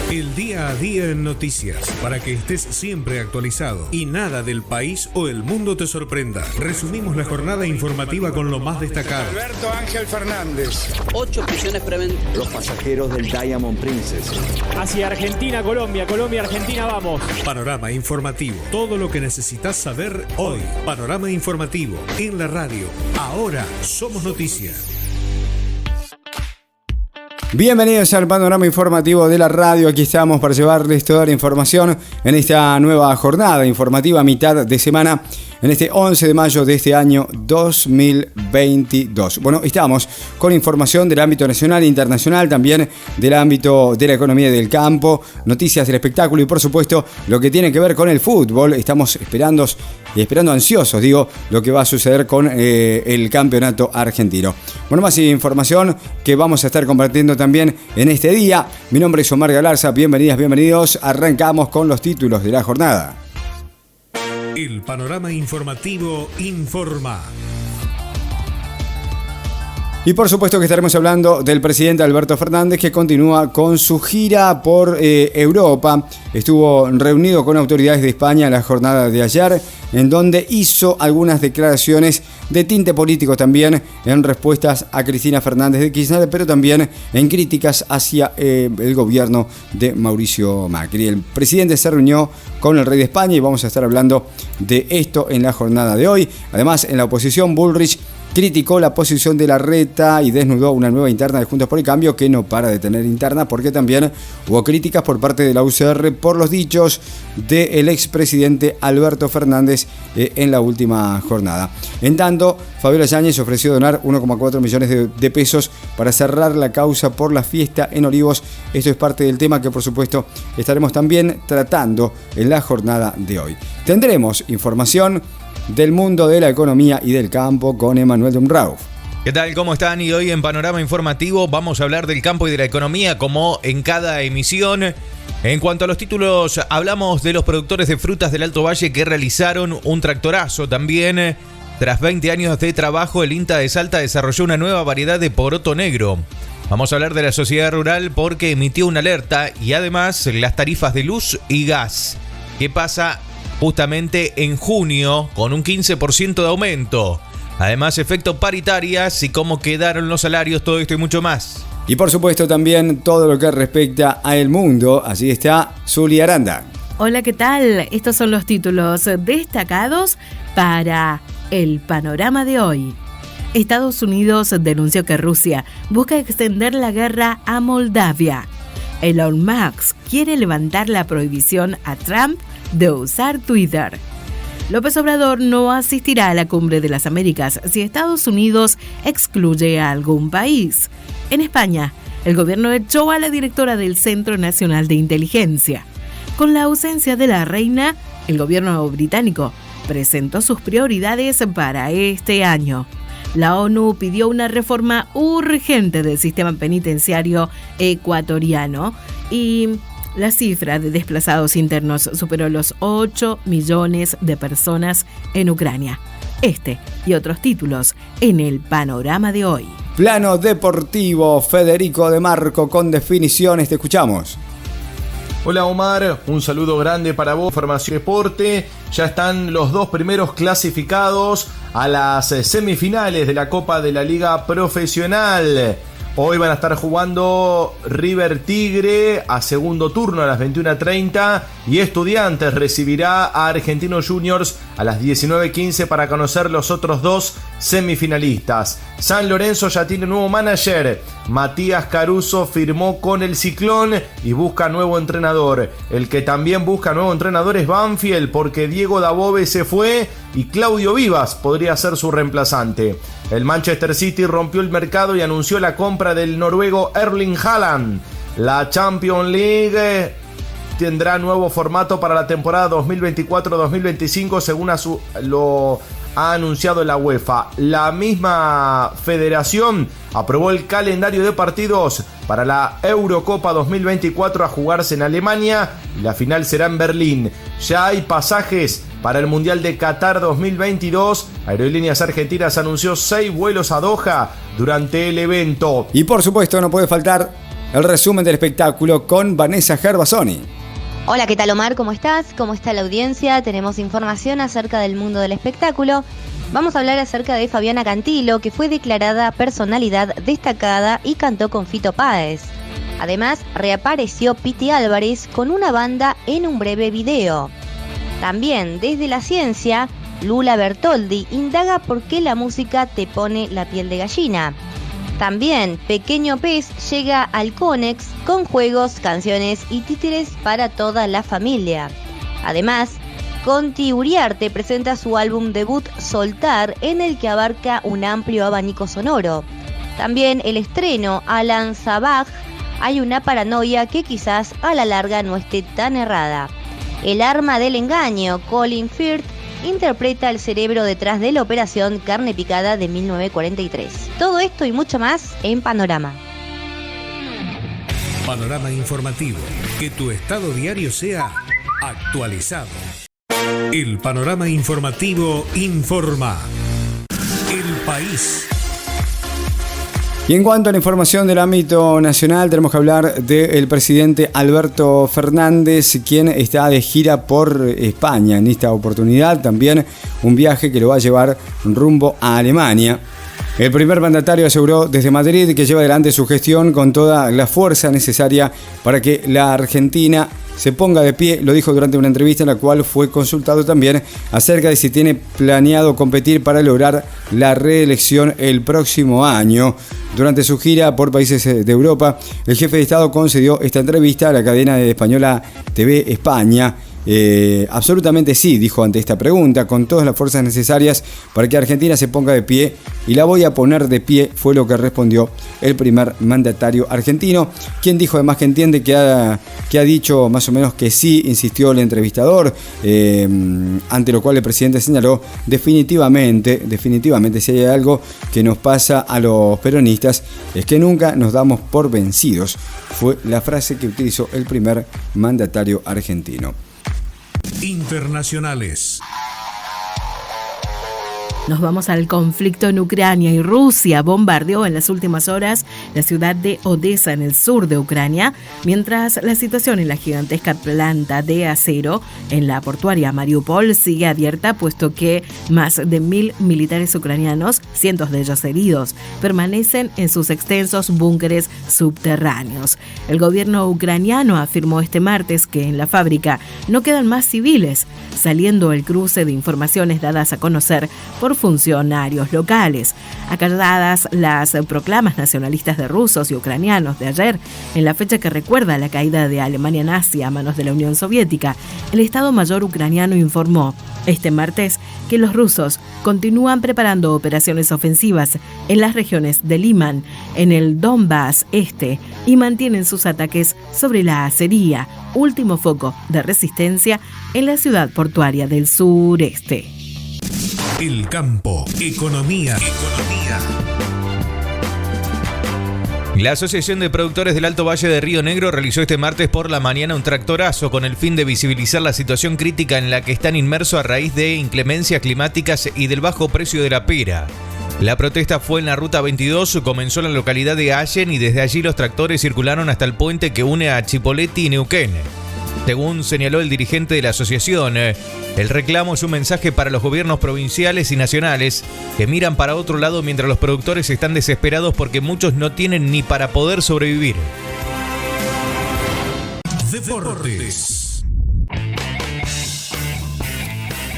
El día a día en noticias, para que estés siempre actualizado y nada del país o el mundo te sorprenda. Resumimos la jornada informativa con lo más destacado. Alberto Ángel Fernández. 8 prisiones preventivas. Los pasajeros del Diamond Princess. Hacia Argentina, Colombia, Argentina, vamos. Panorama informativo. Todo lo que necesitas saber hoy. Panorama informativo en la radio. Ahora somos noticias. Bienvenidos al panorama informativo de la radio. Aquí estamos para llevarles toda la información en esta nueva jornada informativa mitad de semana, en este 11 de mayo de este año 2022. Bueno, estamos con información del ámbito nacional e internacional, también del ámbito de la economía y del campo, noticias del espectáculo y por supuesto lo que tiene que ver con el fútbol. Estamos esperando ansiosos, lo que va a suceder con el campeonato argentino. Bueno, más información que vamos a estar compartiendo también en este día. Mi nombre es Omar Galarza, bienvenidas, bienvenidos. Arrancamos con los títulos de la jornada. El panorama informativo informa. Y por supuesto que estaremos hablando del presidente Alberto Fernández, que continúa con su gira por Europa. Estuvo reunido con autoridades de España en la jornada de ayer, en donde hizo algunas declaraciones de tinte político también en respuestas a Cristina Fernández de Kirchner, pero también en críticas hacia el gobierno de Mauricio Macri. El presidente se reunió con el rey de España y vamos a estar hablando de esto en la jornada de hoy. Además, en la oposición, Bullrich criticó la posición de Larreta y desnudó una nueva interna de Juntos por el Cambio, que no para de tener interna, porque también hubo críticas por parte de la UCR por los dichos del expresidente Alberto Fernández en la última jornada. En tanto, Fabiola Yáñez ofreció donar 1,4 millones de pesos para cerrar la causa por la fiesta en Olivos. Esto es parte del tema que por supuesto estaremos también tratando en la jornada de hoy. Tendremos información del mundo de la economía y del campo con Emanuel Dumbrauff. ¿Qué tal? ¿Cómo están? Y hoy en Panorama Informativo vamos a hablar del campo y de la economía como en cada emisión. En cuanto a los títulos, hablamos de los productores de frutas del Alto Valle que realizaron un tractorazo. También, tras 20 años de trabajo, el INTA de Salta desarrolló una nueva variedad de poroto negro. Vamos a hablar de la sociedad rural porque emitió una alerta y además las tarifas de luz y gas. ¿Qué pasa justamente en junio con un 15% de aumento? Además, efecto paritarias y cómo quedaron los salarios, todo esto y mucho más. Y por supuesto también todo lo que respecta a el mundo. Así está Zuli Aranda. Hola, ¿qué tal? Estos son los títulos destacados para el panorama de hoy. Estados Unidos denunció que Rusia busca extender la guerra a Moldavia. Elon Musk quiere levantar la prohibición a Trump de usar Twitter. López Obrador no asistirá a la Cumbre de las Américas si Estados Unidos excluye a algún país. En España, el gobierno echó a la directora del Centro Nacional de Inteligencia. Con la ausencia de la reina, el gobierno británico presentó sus prioridades para este año. La ONU pidió una reforma urgente del sistema penitenciario ecuatoriano y la cifra de desplazados internos superó los 8 millones de personas en Ucrania. Este y otros títulos en el panorama de hoy. Plano deportivo, Federico De Marco con definiciones, te escuchamos. Hola Omar, un saludo grande para vos, Formación Deporte. Ya están los dos primeros clasificados a las semifinales de la Copa de la Liga Profesional. Hoy van a estar jugando River Tigre a segundo turno a las 21:30 y Estudiantes recibirá a Argentinos Juniors a las 19:15 para conocer los otros dos semifinalistas. San Lorenzo ya tiene nuevo manager. Matías Caruso firmó con el Ciclón y busca nuevo entrenador. El que también busca nuevo entrenador es Banfield, porque Diego Dabove se fue y Claudio Vivas podría ser su reemplazante. El Manchester City rompió el mercado y anunció la compra del noruego Erling Haaland. La Champions League tendrá nuevo formato para la temporada 2024-2025 según lo ha anunciado la UEFA. La misma federación aprobó el calendario de partidos para la Eurocopa 2024 a jugarse en Alemania y la final será en Berlín. Ya hay pasajes para el Mundial de Qatar 2022. Aerolíneas Argentinas anunció 6 vuelos a Doha durante el evento. Y por supuesto no puede faltar el resumen del espectáculo con Vanessa Gervasoni. Hola, ¿qué tal Omar? ¿Cómo estás? ¿Cómo está la audiencia? Tenemos información acerca del mundo del espectáculo. Vamos a hablar acerca de Fabiana Cantilo, que fue declarada personalidad destacada y cantó con Fito Páez. Además, reapareció Piti Álvarez con una banda en un breve video. También, desde la ciencia, Lula Bertoldi indaga por qué la música te pone la piel de gallina. También, Pequeño Pez llega al Conex con juegos, canciones y títeres para toda la familia. Además, Conti Uriarte presenta su álbum debut Soltar, en el que abarca un amplio abanico sonoro. También el estreno Alan Sabaj, Hay una paranoia que quizás a la larga no esté tan errada. El arma del engaño, Colin Firth, interpreta el cerebro detrás de la operación Carne Picada de 1943. Todo esto y mucho más en Panorama. Panorama informativo. Que tu estado diario sea actualizado. El Panorama informativo informa. El país. Y en cuanto a la información del ámbito nacional, tenemos que hablar del presidente Alberto Fernández, quien está de gira por España. En esta oportunidad también un viaje que lo va a llevar rumbo a Alemania. El primer mandatario aseguró desde Madrid que lleva adelante su gestión con toda la fuerza necesaria para que la Argentina se ponga de pie. Lo dijo durante una entrevista en la cual fue consultado también acerca de si tiene planeado competir para lograr la reelección el próximo año. Durante su gira por países de Europa, el jefe de Estado concedió esta entrevista a la cadena española TV España. Absolutamente sí, dijo ante esta pregunta, con todas las fuerzas necesarias para que Argentina se ponga de pie, y la voy a poner de pie, fue lo que respondió el primer mandatario argentino, quien dijo además que entiende que ha dicho más o menos que sí, insistió el entrevistador, ante lo cual el presidente señaló definitivamente si hay algo que nos pasa a los peronistas es que nunca nos damos por vencidos, fue la frase que utilizó el primer mandatario argentino. Internacionales. Nos vamos al conflicto en Ucrania y Rusia bombardeó en las últimas horas la ciudad de Odessa en el sur de Ucrania, mientras la situación en la gigantesca planta de acero en la portuaria Mariupol sigue abierta, puesto que más de 1.000 militares ucranianos, cientos de ellos heridos, permanecen en sus extensos búnkeres subterráneos. El gobierno ucraniano afirmó este martes que en la fábrica no quedan más civiles, saliendo el cruce de informaciones dadas a conocer por funcionarios locales. Acalladas las proclamas nacionalistas de rusos y ucranianos de ayer, en la fecha que recuerda la caída de Alemania nazi a manos de la Unión Soviética, el Estado Mayor ucraniano informó este martes que los rusos continúan preparando operaciones ofensivas en las regiones de Liman, en el Donbass Este, y mantienen sus ataques sobre la acería, último foco de resistencia en la ciudad portuaria del sureste. El campo. Economía. La Asociación de Productores del Alto Valle de Río Negro realizó este martes por la mañana un tractorazo con el fin de visibilizar la situación crítica en la que están inmersos a raíz de inclemencias climáticas y del bajo precio de la pera. La protesta fue en la ruta 22, comenzó en la localidad de Allen y desde allí los tractores circularon hasta el puente que une a Chipoleti y Neuquén. Según señaló el dirigente de la asociación, el reclamo es un mensaje para los gobiernos provinciales y nacionales que miran para otro lado mientras los productores están desesperados porque muchos no tienen ni para poder sobrevivir. Deportes.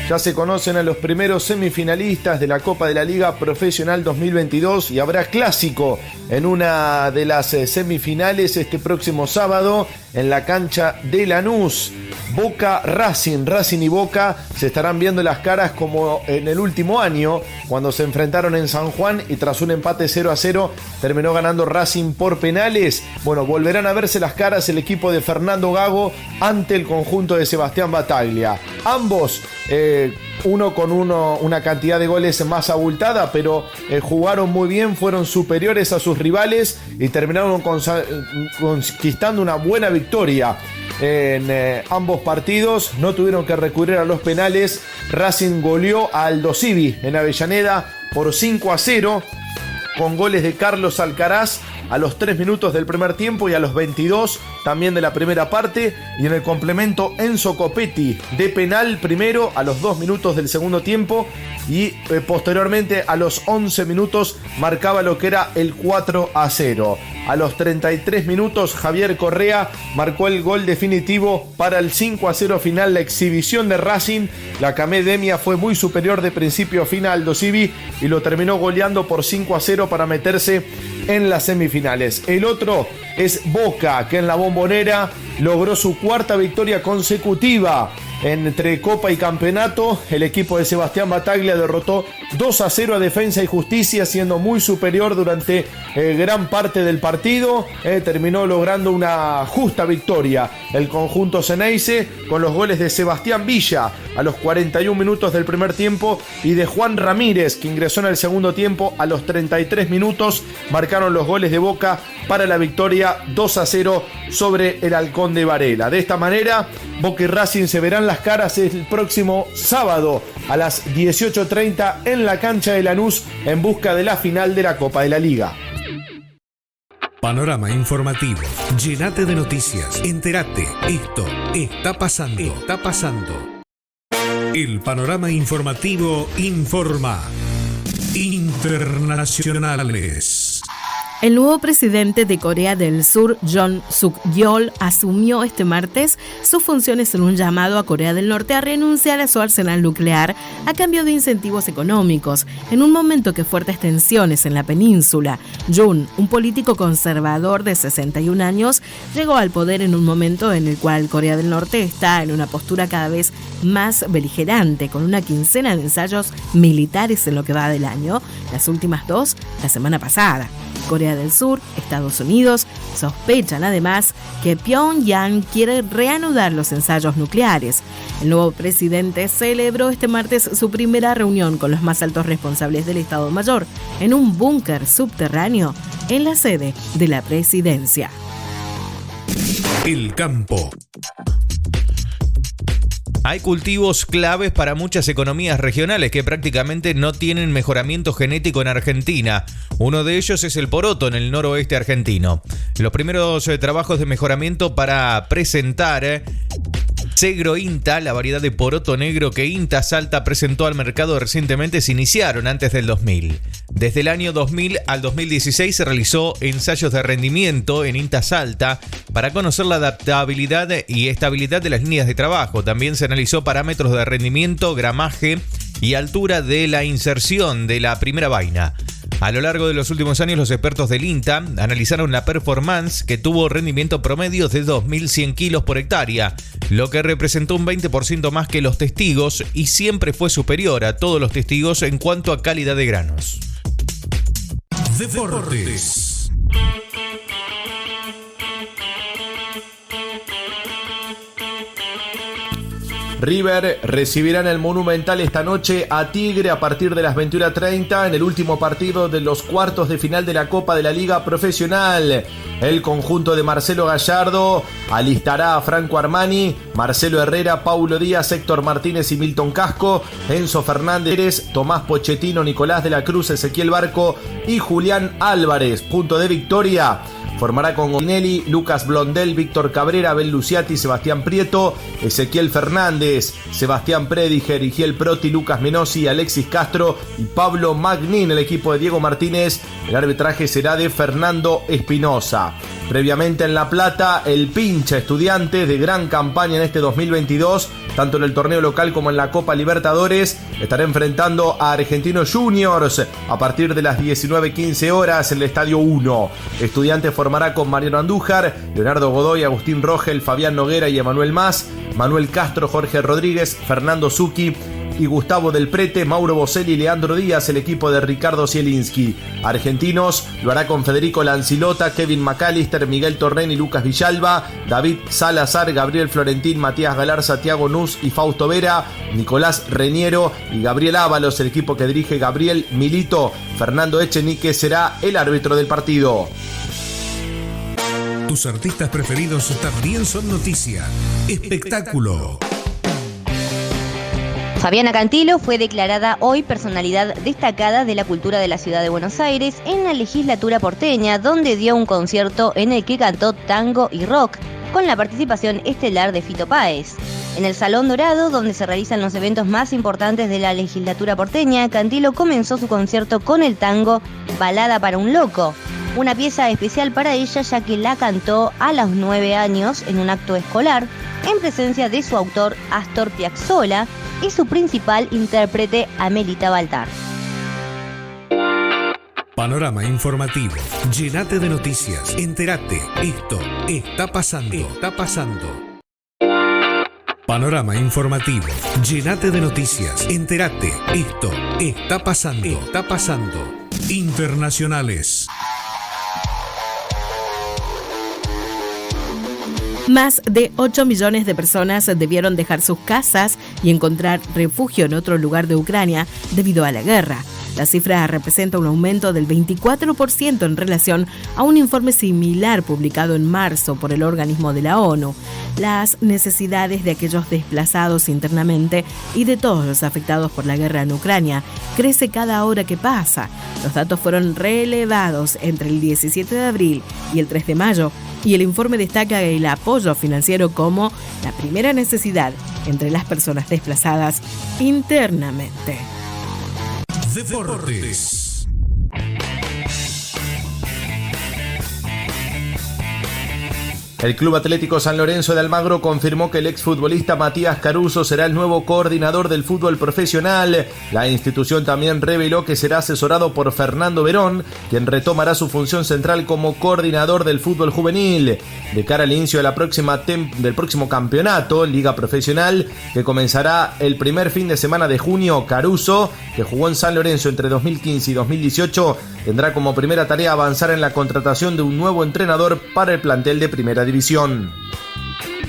Ya se conocen a los primeros semifinalistas de la Copa de la Liga Profesional 2022 y habrá clásico en una de las semifinales este próximo sábado en la cancha de Lanús. Boca Racing y Boca se estarán viendo las caras como en el último año cuando se enfrentaron en San Juan y tras un empate 0-0 terminó ganando Racing por penales. Bueno, volverán a verse las caras el equipo de Fernando Gago ante el conjunto de Sebastián Bataglia. Ambos uno con una cantidad de goles más abultada, pero jugaron muy bien, fueron superiores a sus rivales y terminaron conquistando una buena victoria en ambos partidos. No tuvieron que recurrir a los penales. Racing goleó a Aldo Civi en Avellaneda por 5-0 con goles de Carlos Alcaraz a los 3 minutos del primer tiempo y a los 22 también de la primera parte. Y en el complemento, Enzo Copetti de penal primero a los 2 minutos del segundo tiempo y posteriormente a los 11 minutos marcaba lo que era el 4-0. A los 33 minutos Javier Correa marcó el gol definitivo para el 5-0 final. La exhibición de Racing, la Academia fue muy superior de principio a fin a Aldo Civi y lo terminó goleando por 5-0 para meterse en las semifinales. El otro es Boca, que en la Bombonera logró su cuarta victoria consecutiva entre Copa y Campeonato. El equipo de Sebastián Bataglia derrotó 2-0 a Defensa y Justicia, siendo muy superior durante gran parte del partido. Terminó logrando una justa victoria el conjunto Ceneice con los goles de Sebastián Villa a los 41 minutos del primer tiempo y de Juan Ramírez, que ingresó en el segundo tiempo a los 33 minutos. Marcaron los goles de Boca para la victoria 2-0 sobre el Halcón de Varela. De esta manera, Boca y Racing se verán las caras el próximo sábado a las 18:30 en la cancha de Lanús en busca de la final de la Copa de la Liga. Panorama informativo. Llénate de noticias. Entérate. Esto está pasando. Está pasando. El panorama informativo informa. Internacionales. El nuevo presidente de Corea del Sur, Yoon Suk-yeol, asumió este martes sus funciones en un llamado a Corea del Norte a renunciar a su arsenal nuclear a cambio de incentivos económicos, en un momento que fuertes tensiones en la península. Yoon, un político conservador de 61 años, llegó al poder en un momento en el cual Corea del Norte está en una postura cada vez más beligerante, con una quincena de ensayos militares en lo que va del año, las últimas 2 la semana pasada. Corea del Sur, Estados Unidos, sospechan además que Pyongyang quiere reanudar los ensayos nucleares. El nuevo presidente celebró este martes su primera reunión con los más altos responsables del Estado Mayor en un búnker subterráneo en la sede de la presidencia. El campo. Hay cultivos claves para muchas economías regionales que prácticamente no tienen mejoramiento genético en Argentina. Uno de ellos es el poroto en el noroeste argentino. Los primeros trabajos de mejoramiento para presentar Segro Inta, la variedad de poroto negro que Inta Salta presentó al mercado recientemente, se iniciaron antes del 2000. Desde el año 2000 al 2016 se realizó ensayos de rendimiento en Inta Salta para conocer la adaptabilidad y estabilidad de las líneas de trabajo. También se analizó parámetros de rendimiento, gramaje y altura de la inserción de la primera vaina. A lo largo de los últimos años, los expertos del INTA analizaron la performance, que tuvo rendimiento promedio de 2.100 kilos por hectárea, lo que representó un 20% más que los testigos y siempre fue superior a todos los testigos en cuanto a calidad de granos. Deportes. River recibirá en el Monumental esta noche a Tigre a partir de las 21:30 en el último partido de los cuartos de final de la Copa de la Liga Profesional. El conjunto de Marcelo Gallardo alistará a Franco Armani, Marcelo Herrera, Paulo Díaz, Héctor Martínez y Milton Casco, Enzo Fernández, Tomás Pochettino, Nicolás de la Cruz, Ezequiel Barco y Julián Álvarez. Punto de victoria. Formará con Gonelli, Lucas Blondel, Víctor Cabrera, Abel Luciati, Sebastián Prieto, Ezequiel Fernández, Sebastián Prediger, Igiel Proti, Lucas Menossi, Alexis Castro y Pablo Magnin. El equipo de Diego Martínez, el arbitraje será de Fernando Espinosa. Previamente en La Plata, el Pincha Estudiantes, de gran campaña en este 2022, tanto en el torneo local como en la Copa Libertadores, estará enfrentando a Argentinos Juniors a partir de las 19:15 horas en el Estadio 1. Estudiantes formará con Mariano Andújar, Leonardo Godoy, Agustín Rogel, Fabián Noguera y Emanuel Mas, Manuel Castro, Jorge Rodríguez, Fernando Zucchi y Gustavo Del Prete, Mauro Boselli y Leandro Díaz, el equipo de Ricardo Zielinski. Argentinos lo hará con Federico Lancilota, Kevin McAllister, Miguel Torren y Lucas Villalba, David Salazar, Gabriel Florentín, Matías Galarza, Thiago Nuz y Fausto Vera, Nicolás Reñero y Gabriel Ábalos, el equipo que dirige Gabriel Milito. Fernando Echenique será el árbitro del partido. Tus artistas preferidos también son noticia. Espectáculo. Fabiana Cantilo fue declarada hoy personalidad destacada de la cultura de la ciudad de Buenos Aires en la legislatura porteña, donde dio un concierto en el que cantó tango y rock, con la participación estelar de Fito Páez. En el Salón Dorado, donde se realizan los eventos más importantes de la legislatura porteña, Cantilo comenzó su concierto con el tango Balada para un Loco, una pieza especial para ella ya que la cantó a los 9 años en un acto escolar, en presencia de su autor Astor Piazzolla y su principal intérprete Amelita Baltar. Panorama informativo. Llenate de noticias. Entérate. Esto está pasando. Está pasando. Panorama informativo. Llenate de noticias. Entérate. Esto está pasando. Está pasando. Internacionales. Más de 8 millones de personas debieron dejar sus casas y encontrar refugio en otro lugar de Ucrania debido a la guerra. La cifra representa un aumento del 24% en relación a un informe similar publicado en marzo por el organismo de la ONU. Las necesidades de aquellos desplazados internamente y de todos los afectados por la guerra en Ucrania crece cada hora que pasa. Los datos fueron relevados entre el 17 de abril y el 3 de mayo y el informe destaca el apoyo financiero como la primera necesidad entre las personas desplazadas internamente. Deportes. El Club Atlético San Lorenzo de Almagro confirmó que el exfutbolista Matías Caruso será el nuevo coordinador del fútbol profesional. La institución también reveló que será asesorado por Fernando Verón, quien retomará su función central como coordinador del fútbol juvenil. De cara al inicio de del próximo campeonato, Liga Profesional, que comenzará el primer fin de semana de junio, Caruso, que jugó en San Lorenzo entre 2015 y 2018, tendrá como primera tarea avanzar en la contratación de un nuevo entrenador para el plantel de Primera División.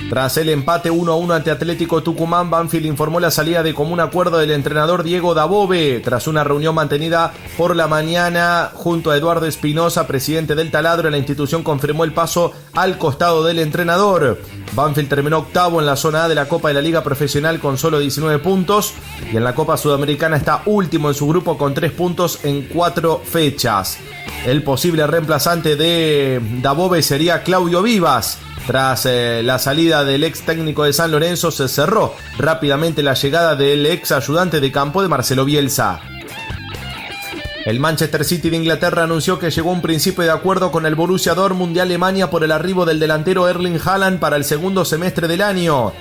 Tras el empate 1-1 ante Atlético Tucumán, Banfield informó la salida de común acuerdo del entrenador Diego Dabove. Tras una reunión mantenida por la mañana junto a Eduardo Espinosa, presidente del taladro, la institución confirmó el paso al costado del entrenador. Banfield terminó octavo en la zona A de la Copa de la Liga Profesional con solo 19 puntos y en la Copa Sudamericana está último en su grupo con 3 puntos en 4 fechas. El posible reemplazante de Dabove sería Claudio Vivas. Tras la salida del ex técnico de San Lorenzo, se cerró rápidamente la llegada del ex ayudante de campo de Marcelo Bielsa. El Manchester City de Inglaterra anunció que llegó a un principio de acuerdo con el Borussia Dortmund de Alemania por el arribo del delantero Erling Haaland para el segundo semestre del año.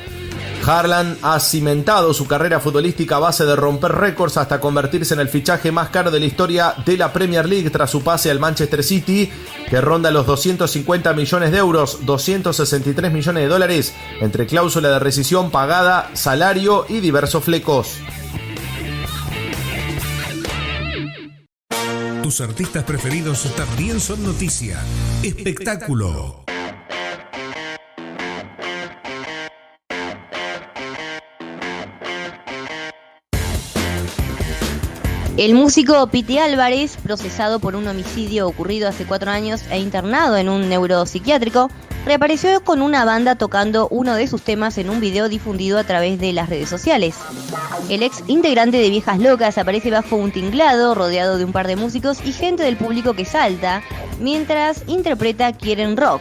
Haaland ha cimentado su carrera futbolística a base de romper récords hasta convertirse en el fichaje más caro de la historia de la Premier League tras su pase al Manchester City, que ronda los 250 millones de euros, 263 millones de dólares, entre cláusula de rescisión pagada, salario y diversos flecos. Tus artistas preferidos también son noticia. Espectáculo. El músico Piti Álvarez, procesado por un homicidio ocurrido hace 4 años e internado en un neuropsiquiátrico, reapareció con una banda tocando uno de sus temas en un video difundido a través de las redes sociales. El ex integrante de Viejas Locas aparece bajo un tinglado, rodeado de un par de músicos y gente del público que salta, mientras interpreta Quieren Rock,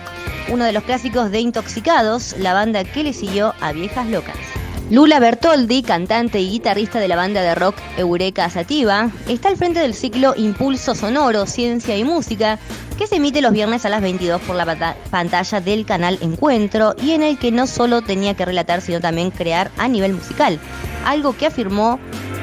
uno de los clásicos de Intoxicados, la banda que le siguió a Viejas Locas. Lula Bertoldi, cantante y guitarrista de la banda de rock Eureka Sativa, está al frente del ciclo Impulso Sonoro, Ciencia y Música, que se emite los viernes a las 22 por la pantalla del canal Encuentro y en el que no solo tenía que relatar, sino también crear a nivel musical, algo que afirmó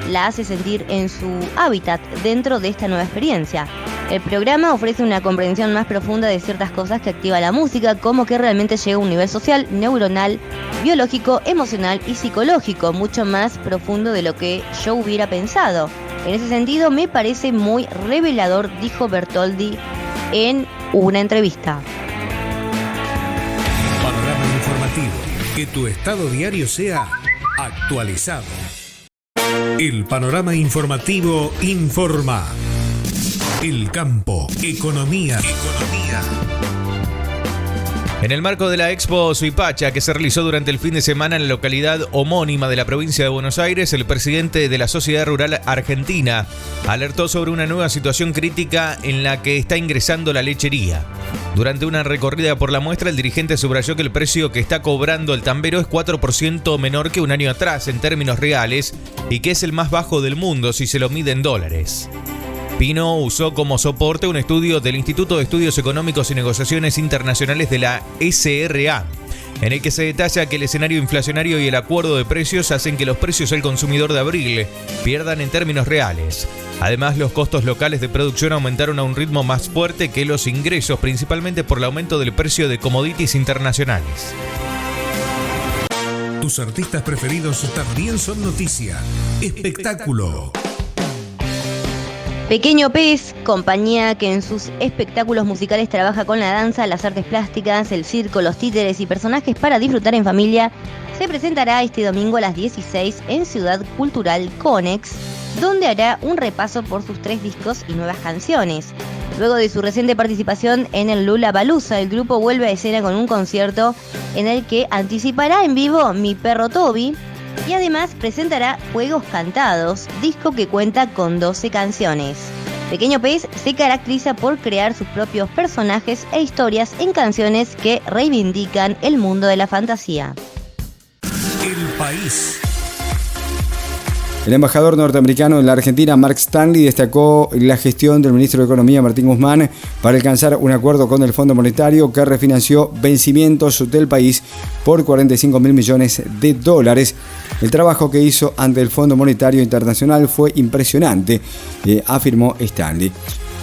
la hace sentir en su hábitat dentro de esta nueva experiencia. El programa ofrece una comprensión más profunda de ciertas cosas que activa la música, como que realmente llega a un nivel social, neuronal, biológico, emocional y psicológico, mucho más profundo de lo que yo hubiera pensado. En ese sentido, me parece muy revelador, dijo Bertoldi en una entrevista. Panorama informativo. Que tu estado diario sea actualizado. El panorama informativo informa. El campo, economía. En el marco de la Expo Suipacha, que se realizó durante el fin de semana en la localidad homónima de la provincia de Buenos Aires, el presidente de la Sociedad Rural Argentina alertó sobre una nueva situación crítica en la que está ingresando la lechería. Durante una recorrida por la muestra, el dirigente subrayó que el precio que está cobrando el tambero es 4% menor que un año atrás en términos reales y que es el más bajo del mundo si se lo mide en dólares. Pino usó como soporte un estudio del Instituto de Estudios Económicos y Negociaciones Internacionales de la SRA, en el que se detalla que el escenario inflacionario y el acuerdo de precios hacen que los precios al consumidor de abril pierdan en términos reales. Además, los costos locales de producción aumentaron a un ritmo más fuerte que los ingresos, principalmente por el aumento del precio de commodities internacionales. Tus artistas preferidos también son noticia. Espectáculo. Pequeño Pez, compañía que en sus espectáculos musicales trabaja con la danza, las artes plásticas, el circo, los títeres y personajes para disfrutar en familia, se presentará este domingo a las 16 en Ciudad Cultural Conex, donde hará un repaso por sus 3 discos y nuevas canciones. Luego de su reciente participación en el Lollapalooza, el grupo vuelve a escena con un concierto en el que anticipará en vivo Mi Perro Toby, y además presentará Juegos Cantados, disco que cuenta con 12 canciones. Pequeño Pez se caracteriza por crear sus propios personajes e historias en canciones que reivindican el mundo de la fantasía. El país. El embajador norteamericano en la Argentina, Mark Stanley, destacó la gestión del ministro de Economía, Martín Guzmán, para alcanzar un acuerdo con el Fondo Monetario que refinanció vencimientos del país por 45.000 millones de dólares. El trabajo que hizo ante el Fondo Monetario Internacional fue impresionante, afirmó Stanley.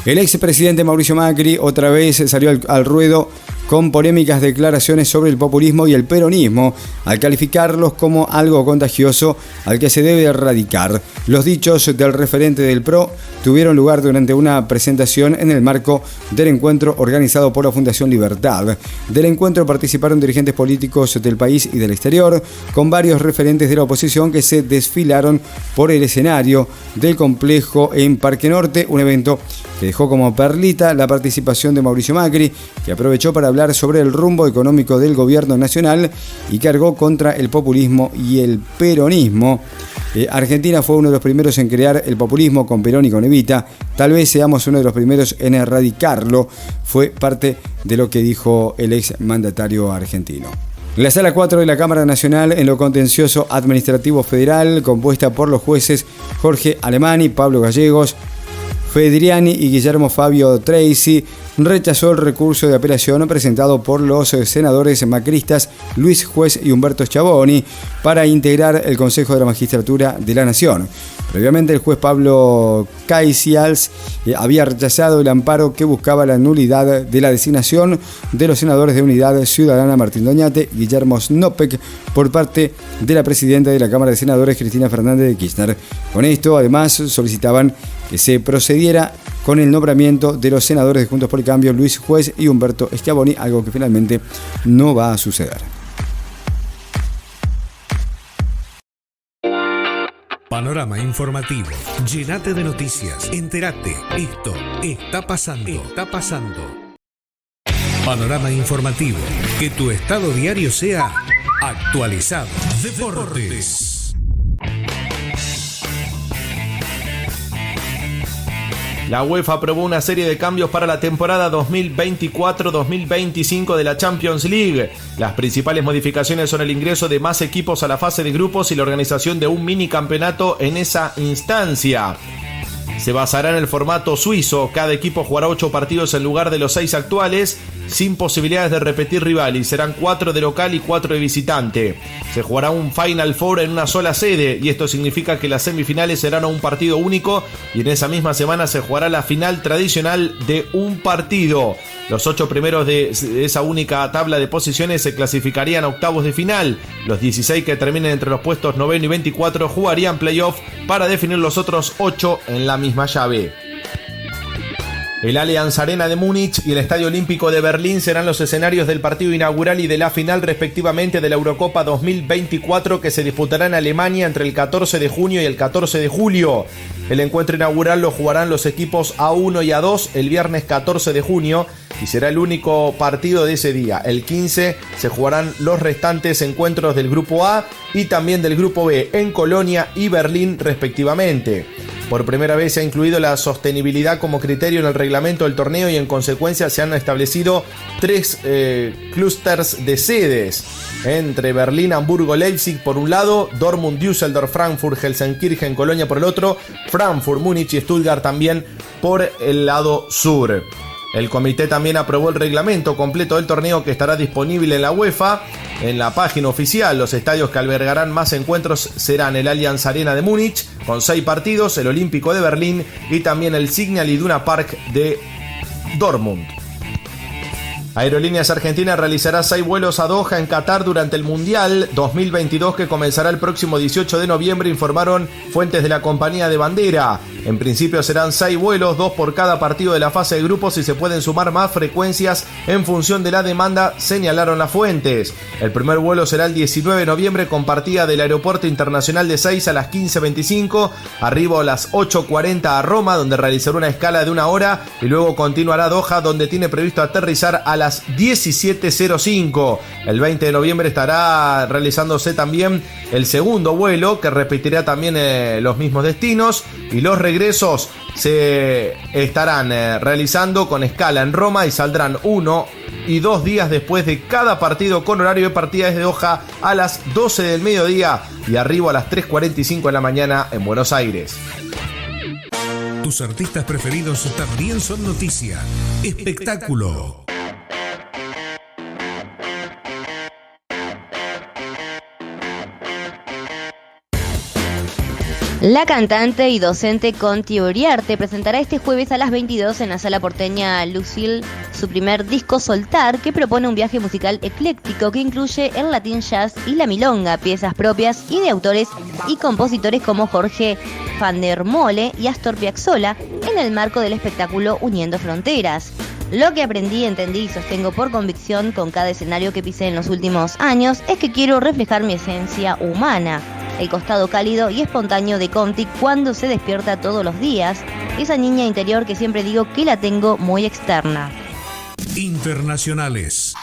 El expresidente Mauricio Macri otra vez salió al ruedo con polémicas declaraciones sobre el populismo y el peronismo, al calificarlos como algo contagioso al que se debe erradicar. Los dichos del referente del PRO tuvieron lugar durante una presentación en el marco del encuentro organizado por la Fundación Libertad. Del encuentro participaron dirigentes políticos del país y del exterior, con varios referentes de la oposición que se desfilaron por el escenario del complejo en Parque Norte, un evento que dejó como perlita la participación de Mauricio Macri, que aprovechó para hablar sobre el rumbo económico del gobierno nacional y cargó contra el populismo y el peronismo. Argentina fue uno de los primeros en crear el populismo con Perón y con Evita. Tal vez seamos uno de los primeros en erradicarlo. Fue parte de lo que dijo el ex mandatario argentino. La Sala 4 de la Cámara Nacional en lo Contencioso Administrativo Federal, compuesta por los jueces Jorge Alemani, Pablo Gallegos, Fedriani y Guillermo Fabio Tracy, rechazó el recurso de apelación presentado por los senadores macristas Luis Juez y Humberto Schiavoni para integrar el Consejo de la Magistratura de la Nación. Previamente, el juez Pablo Caicials había rechazado el amparo que buscaba la nulidad de la designación de los senadores de Unidad Ciudadana Martín Doñate y Guillermo Snopek por parte de la presidenta de la Cámara de Senadores, Cristina Fernández de Kirchner. Con esto, además, solicitaban que se procediera con el nombramiento de los senadores de Juntos por el Cambio, Luis Juez y Humberto Schiavoni, algo que finalmente no va a suceder. Panorama informativo. Llénate de noticias. Entérate. Esto está pasando. Está pasando. Panorama informativo. Que tu estado diario sea actualizado. Deportes. La UEFA aprobó una serie de cambios para la temporada 2024-2025 de la Champions League. Las principales modificaciones son el ingreso de más equipos a la fase de grupos y la organización de un mini campeonato en esa instancia. Se basará en el formato suizo. Cada equipo jugará 8 partidos en lugar de los 6 actuales, sin posibilidades de repetir rival, y serán 4 de local y 4 de visitante. Se jugará un Final Four en una sola sede, y esto significa que las semifinales serán a un partido único, y en esa misma semana se jugará la final tradicional de un partido. Los 8 primeros de esa única tabla de posiciones se clasificarían a octavos de final. Los 16 que terminen entre los puestos 9 y 24 jugarían playoff para definir los otros 8 en la misma llave. El Allianz Arena de Múnich y el Estadio Olímpico de Berlín serán los escenarios del partido inaugural y de la final respectivamente de la Eurocopa 2024 que se disputará en Alemania entre el 14 de junio y el 14 de julio. El encuentro inaugural lo jugarán los equipos A1 y A2 el viernes 14 de junio y será el único partido de ese día. El 15 se jugarán los restantes encuentros del Grupo A y también del Grupo B en Colonia y Berlín respectivamente. Por primera vez se ha incluido la sostenibilidad como criterio en el reglamento del torneo y en consecuencia se han establecido 3 clústeres de sedes entre Berlín, Hamburgo, Leipzig por un lado, Dortmund, Düsseldorf, Frankfurt, Gelsenkirchen, Colonia por el otro, Frankfurt, Múnich y Stuttgart también por el lado sur. El comité también aprobó el reglamento completo del torneo que estará disponible en la UEFA. En la página oficial, los estadios que albergarán más encuentros serán el Allianz Arena de Múnich, con 6 partidos, el Olímpico de Berlín y también el Signal Iduna Park de Dortmund. Aerolíneas Argentinas realizará 6 vuelos a Doha en Qatar durante el Mundial 2022 que comenzará el próximo 18 de noviembre, informaron fuentes de la compañía de bandera. En principio serán 6 vuelos, 2 por cada partido de la fase de grupos y se pueden sumar más frecuencias en función de la demanda, señalaron las fuentes. El primer vuelo será el 19 de noviembre con partida del Aeropuerto Internacional de 6 a las 15:25, arribo a las 8:40 a Roma, donde realizará una escala de 1 hora y luego continuará a Doha, donde tiene previsto aterrizar a las 17:05. El 20 de noviembre estará realizándose también el segundo vuelo, que repetirá también los mismos destinos, y los regresos se estarán realizando con escala en Roma y saldrán 1 y 2 días después de cada partido, con horario de partida desde Doha a las 12 del mediodía y arribo a las 3:45 de la mañana en Buenos Aires. Tus artistas preferidos también son noticia. Espectáculo. La cantante y docente Conti Uriarte presentará este jueves a las 22 en la sala porteña Lucille su primer disco Soltar, que propone un viaje musical ecléctico que incluye el latin jazz y la milonga, piezas propias y de autores y compositores como Jorge van der Molle y Astor Piazzolla, en el marco del espectáculo Uniendo Fronteras. Lo que aprendí, entendí y sostengo por convicción con cada escenario que pisé en los últimos años es que quiero reflejar mi esencia humana, el costado cálido y espontáneo de Conti cuando se despierta todos los días, esa niña interior que siempre digo que la tengo muy externa. Internacionales.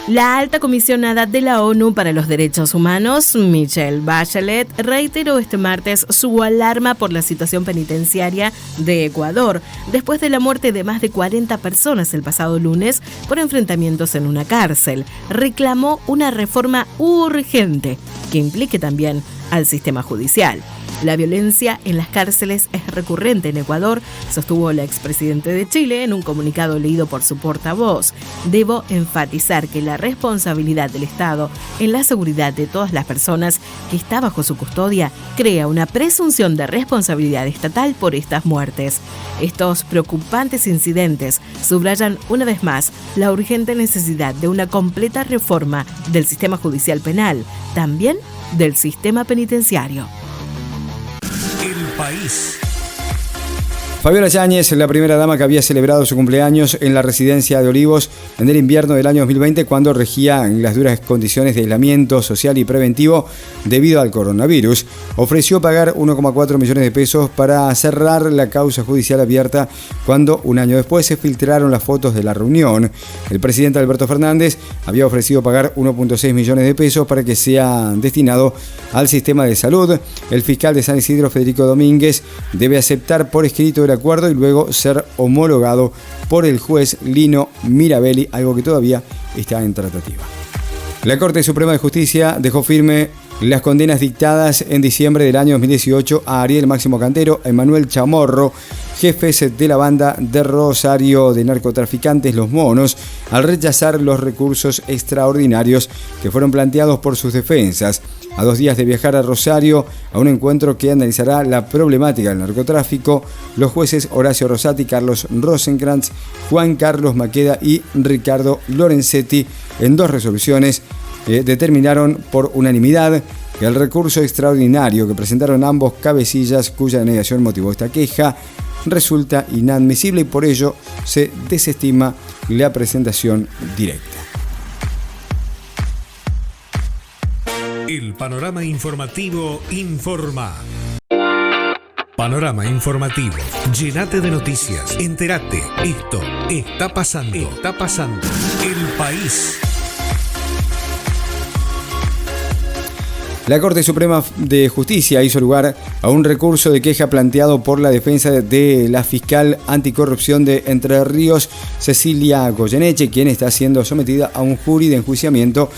La alta comisionada de la ONU para los Derechos Humanos, Michelle Bachelet, reiteró este martes su alarma por la situación penitenciaria de Ecuador, después de la muerte de más de 40 personas el pasado lunes por enfrentamientos en una cárcel. Reclamó una reforma urgente que implique también al sistema judicial. La violencia en las cárceles es recurrente en Ecuador, sostuvo la expresidente de Chile en un comunicado leído por su portavoz. Debo enfatizar que la responsabilidad del Estado en la seguridad de todas las personas que está bajo su custodia crea una presunción de responsabilidad estatal por estas muertes. Estos preocupantes incidentes subrayan una vez más la urgente necesidad de una completa reforma del sistema judicial penal, también del sistema penitenciario. El país. Fabiola Yáñez, la primera dama que había celebrado su cumpleaños en la residencia de Olivos en el invierno del año 2020, cuando regían las duras condiciones de aislamiento social y preventivo debido al coronavirus, ofreció pagar 1,4 millones de pesos para cerrar la causa judicial abierta cuando un año después se filtraron las fotos de la reunión. El presidente Alberto Fernández había ofrecido pagar 1,6 millones de pesos para que sea destinado al sistema de salud. El fiscal de San Isidro, Federico Domínguez, debe aceptar por escrito el acuerdo y luego ser homologado por el juez Lino Mirabelli, algo que todavía está en tratativa. La Corte Suprema de Justicia dejó firme las condenas dictadas en diciembre del año 2018 a Ariel Máximo Cantero, a Emanuel Chamorro, jefes de la banda de Rosario de narcotraficantes Los Monos, al rechazar los recursos extraordinarios que fueron planteados por sus defensas. A 2 días de viajar a Rosario a un encuentro que analizará la problemática del narcotráfico, los jueces Horacio Rosati, Carlos Rosenkrantz, Juan Carlos Maqueda y Ricardo Lorenzetti, en 2 resoluciones, determinaron por unanimidad el recurso extraordinario que presentaron ambos cabecillas, cuya denegación motivó esta queja, resulta inadmisible y por ello se desestima la presentación directa. El panorama informativo informa. Panorama informativo. Llénate de noticias. Entérate. Esto está pasando. Está pasando. El país. La Corte Suprema de Justicia hizo lugar a un recurso de queja planteado por la defensa de la fiscal anticorrupción de Entre Ríos, Cecilia Goyeneche, quien está siendo sometida a un jury de enjuiciamiento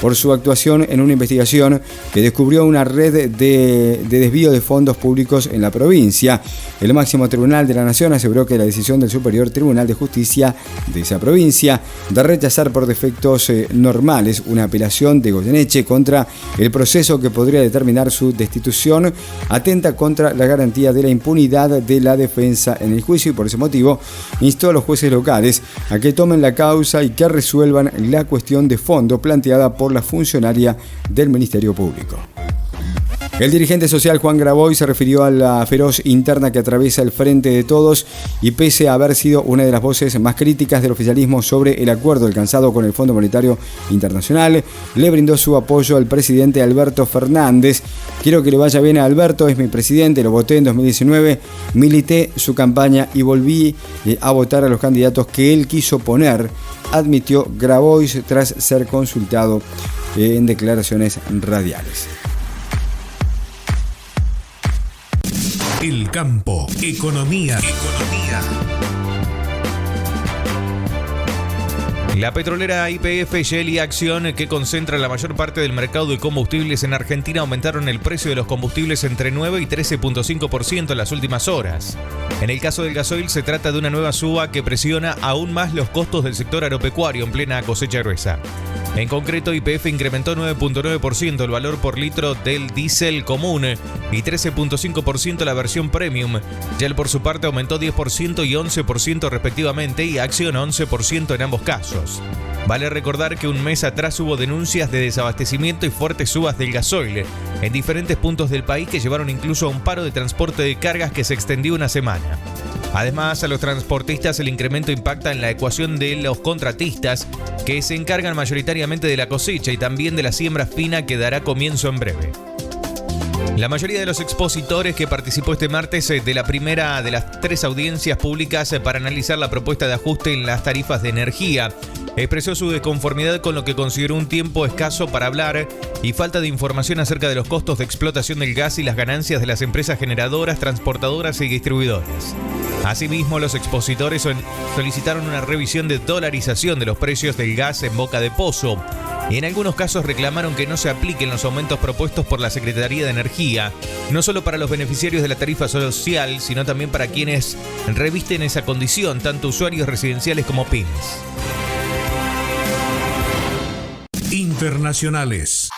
por su actuación en una investigación que descubrió una red de desvío de fondos públicos en la provincia. El máximo tribunal de la Nación aseguró que la decisión del Superior Tribunal de Justicia de esa provincia de rechazar por defectos normales una apelación de Goyeneche contra el proceso que podría determinar su destitución atenta contra la garantía de la impunidad de la defensa en el juicio y por ese motivo instó a los jueces locales a que tomen la causa y que resuelvan la cuestión de fondo planteada por la funcionaria del Ministerio Público. El dirigente social Juan Graboy se refirió a la feroz interna que atraviesa el Frente de Todos y pese a haber sido una de las voces más críticas del oficialismo sobre el acuerdo alcanzado con el Fondo Monetario Internacional, le brindó su apoyo al presidente Alberto Fernández. Quiero que le vaya bien a Alberto, es mi presidente, lo voté en 2019, milité su campaña y volví a votar a los candidatos que él quiso poner, admitió Graboy tras ser consultado en declaraciones radiales. El campo. Economía. La petrolera YPF, Shell y Acción, que concentra la mayor parte del mercado de combustibles en Argentina, aumentaron el precio de los combustibles entre 9 y 13.5% en las últimas horas. En el caso del gasoil se trata de una nueva suba que presiona aún más los costos del sector agropecuario en plena cosecha gruesa. En concreto, YPF incrementó 9.9% el valor por litro del diésel común y 13.5% la versión premium. Shell por su parte aumentó 10% y 11% respectivamente y Acción 11% en ambos casos. Vale recordar que un mes atrás hubo denuncias de desabastecimiento y fuertes subas del gasoil en diferentes puntos del país que llevaron incluso a un paro de transporte de cargas que se extendió una semana. Además, a los transportistas el incremento impacta en la ecuación de los contratistas, que se encargan mayoritariamente de la cosecha y también de la siembra fina que dará comienzo en breve. La mayoría de los expositores que participó este martes de la primera de las 3 audiencias públicas para analizar la propuesta de ajuste en las tarifas de energía expresó su desconformidad con lo que consideró un tiempo escaso para hablar y falta de información acerca de los costos de explotación del gas y las ganancias de las empresas generadoras, transportadoras y distribuidoras. Asimismo, los expositores solicitaron una revisión de dolarización de los precios del gas en boca de pozo y en algunos casos reclamaron que no se apliquen los aumentos propuestos por la Secretaría de Energía, no solo para los beneficiarios de la tarifa social, sino también para quienes revisten esa condición, tanto usuarios residenciales como pymes. Internacionales.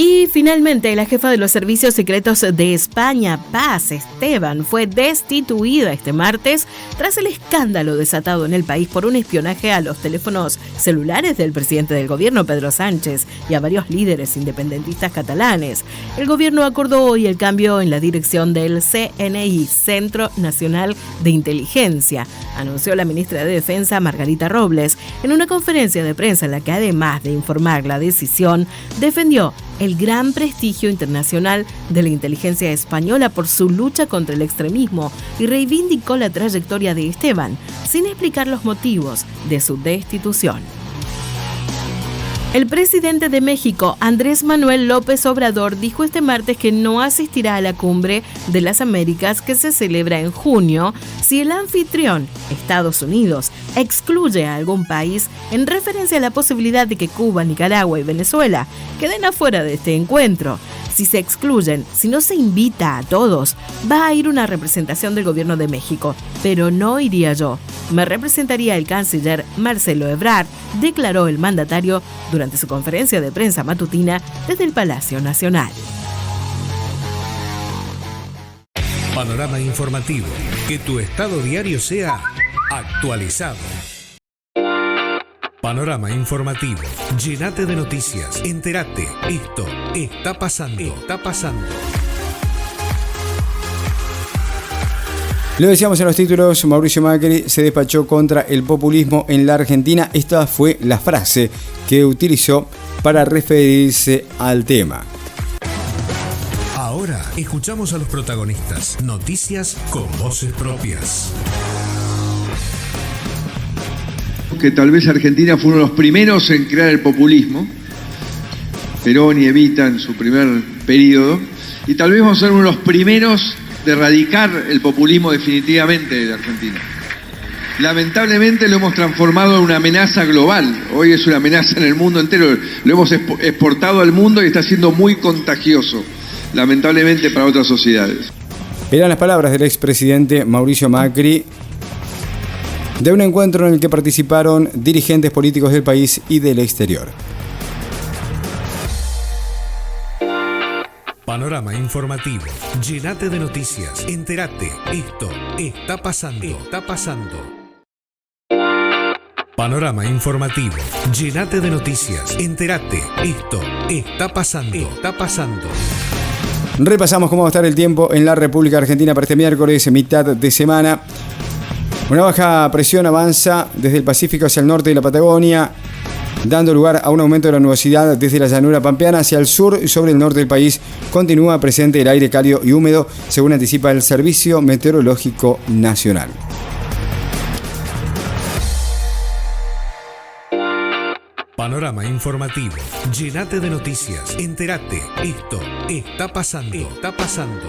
Y finalmente, la jefa de los servicios secretos de España, Paz Esteban, fue destituida este martes tras el escándalo desatado en el país por un espionaje a los teléfonos celulares del presidente del gobierno, Pedro Sánchez, y a varios líderes independentistas catalanes. El gobierno acordó hoy el cambio en la dirección del CNI, Centro Nacional de Inteligencia, anunció la ministra de Defensa, Margarita Robles, en una conferencia de prensa en la que, además de informar la decisión, defendió el gran prestigio internacional de la inteligencia española por su lucha contra el extremismo y reivindicó la trayectoria de Esteban, sin explicar los motivos de su destitución. El presidente de México, Andrés Manuel López Obrador, dijo este martes que no asistirá a la Cumbre de las Américas que se celebra en junio si el anfitrión, Estados Unidos, excluye a algún país en referencia a la posibilidad de que Cuba, Nicaragua y Venezuela queden afuera de este encuentro. Si se excluyen, si no se invita a todos, va a ir una representación del gobierno de México, pero no iría yo. Me representaría el canciller Marcelo Ebrard, declaró el mandatario durante su conferencia de prensa matutina desde el Palacio Nacional. Panorama informativo. Que tu estado diario sea actualizado. Panorama informativo. Llenate de noticias. Entérate. Esto está pasando. Está pasando. Lo decíamos en los títulos, Mauricio Macri se despachó contra el populismo en la Argentina. Esta fue la frase que utilizó para referirse al tema. Ahora escuchamos a los protagonistas. Noticias con voces propias. Que tal vez Argentina fue uno de los primeros en crear el populismo. Perón y Evita en su primer periodo. Y tal vez vamos a ser uno de los primeros de erradicar el populismo definitivamente de Argentina. Lamentablemente lo hemos transformado en una amenaza global. Hoy es una amenaza en el mundo entero. Lo hemos exportado al mundo y está siendo muy contagioso, lamentablemente, para otras sociedades. Eran las palabras del expresidente Mauricio Macri de un encuentro en el que participaron dirigentes políticos del país y del exterior. Panorama informativo. Llenate de noticias. Entérate. Esto está pasando. Está pasando. Panorama informativo. Llenate de noticias. Entérate. Esto está pasando. Está pasando. Repasamos cómo va a estar el tiempo en la República Argentina para este miércoles, mitad de semana. Una baja presión avanza desde el Pacífico hacia el norte de la Patagonia, dando lugar a un aumento de la nubosidad desde la llanura pampeana hacia el sur y sobre el norte del país. Continúa presente el aire cálido y húmedo, según anticipa el Servicio Meteorológico Nacional. Panorama informativo. Llenate de noticias. Entérate. Esto está pasando. Está pasando.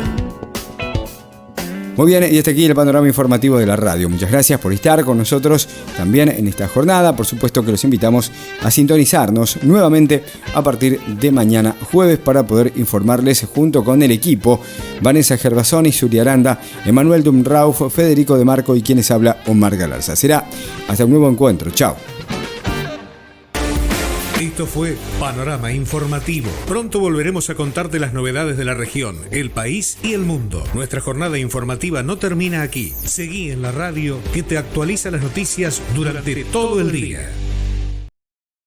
Muy bien, y hasta aquí el panorama informativo de la radio. Muchas gracias por estar con nosotros también en esta jornada. Por supuesto que los invitamos a sintonizarnos nuevamente a partir de mañana jueves para poder informarles junto con el equipo Vanessa Gervasoni, Suri Aranda, Emanuel Dumrauf, Federico de Marco y quienes habla Omar Galarza. Será hasta un nuevo encuentro. Chao. Esto fue Panorama Informativo. Pronto volveremos a contarte las novedades de la región, el país y el mundo. Nuestra jornada informativa no termina aquí. Seguí en la radio que te actualiza las noticias durante todo el día.